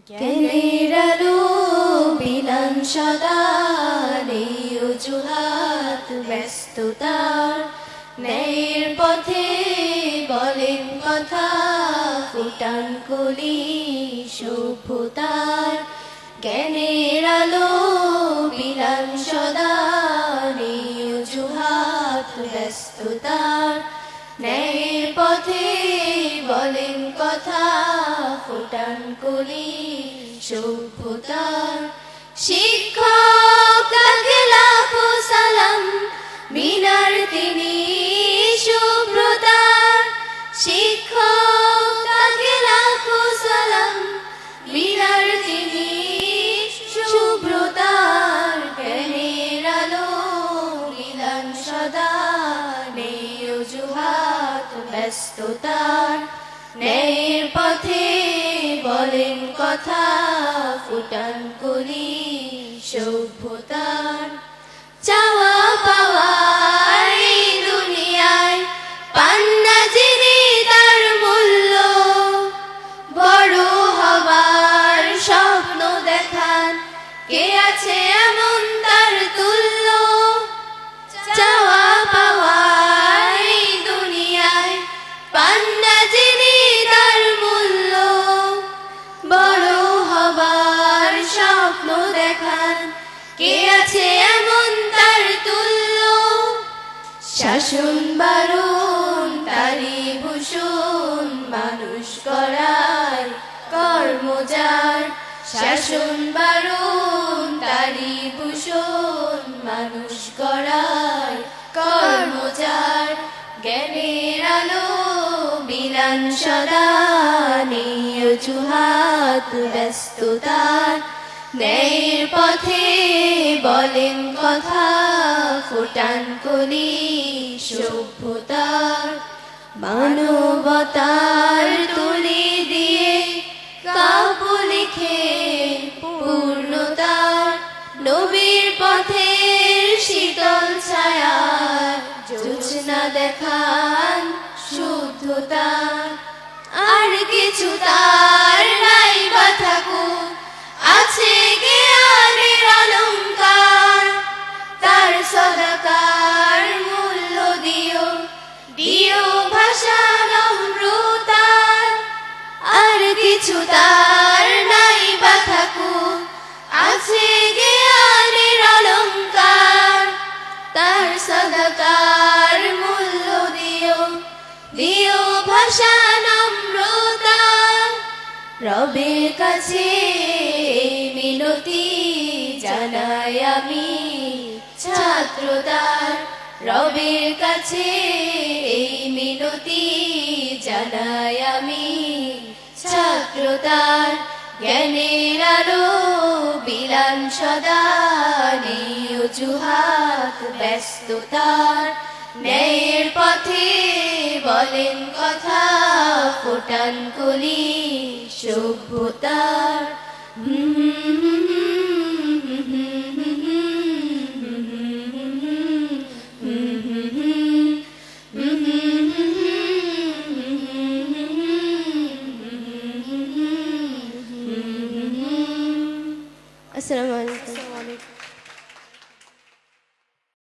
জ্ঞানের আলো বিলান সদা নেই অজুহাত ব্যস্ততার ন্যায়ের পথে বলেন কথা ফুটান কলি সভ্যতার জ্ঞানের আলো বিলান সদা নেই অজুহাত ব্যস্ততার ন্যায়ের পথে বলেন কথা ফুটান কলি সভ্যতার শিক্ষক তাকে লাখো সালাম মিনার তিনি শুভ্রতার শিক্ষক তাকে লাখো সালাম মিনার তিনি শুভ্রতার জ্ঞানের আলো বিলান সদা নেই অজুহাত ব্যস্ততার ন্যায়ের পথে বলেন কথা ফুটান কলি সভ্যতার চাওয়া পাওয়া এই দুনিয়ায় পান্না যিনি তার মূল্য বড় হবার স্বপ্ন দেখান কে আছে এমন তার তুল্য চাওয়া পাওয়া এই দুনিয়ায় পান্না যিনি তার মূল্য বড় হবার স্বপ্ন দেখান কে আছে এমন তার তুল্য শাসন বারণ তারি ভূষণ মানুষ করার কর্মজার শাসন বারণ তারি ভূষণ মানুষ করার কর্মজার জ্ঞানের আলো বিলান সদা নেই অজুহাত ব্যস্ততার ন্যায়ের পথে বলেন কথা ফুটান কলি সভ্যতার মানবতার তুলি দিয়ে কাব্য লিখে পূর্ণতার নবীর পথের শীতল ছায়া জোছনা দেখান শুদ্ধতার আর কিছু তার নাই বা থাকুক আছে জ্ঞানের অলংকার তার সদাকার মূল্য দিও দিও ভাষা নম্রতার আর কিছু তার নাই বা থাকুক আছে জ্ঞানের অলংকার তার সদাকার মূল্য দিও দিও ভাষা নম্রতার রবের কাছে মিনতি জানাই আমি ছাত্রতার রবের কাছে মিনতি জানাই আমি ছাত্রতার জ্ঞানের আলো বিলান সদা নেই অজুহাত ব্যস্ততার ন্যায়ের পথে বলেন কথা ফুটান কলি সভ্যতার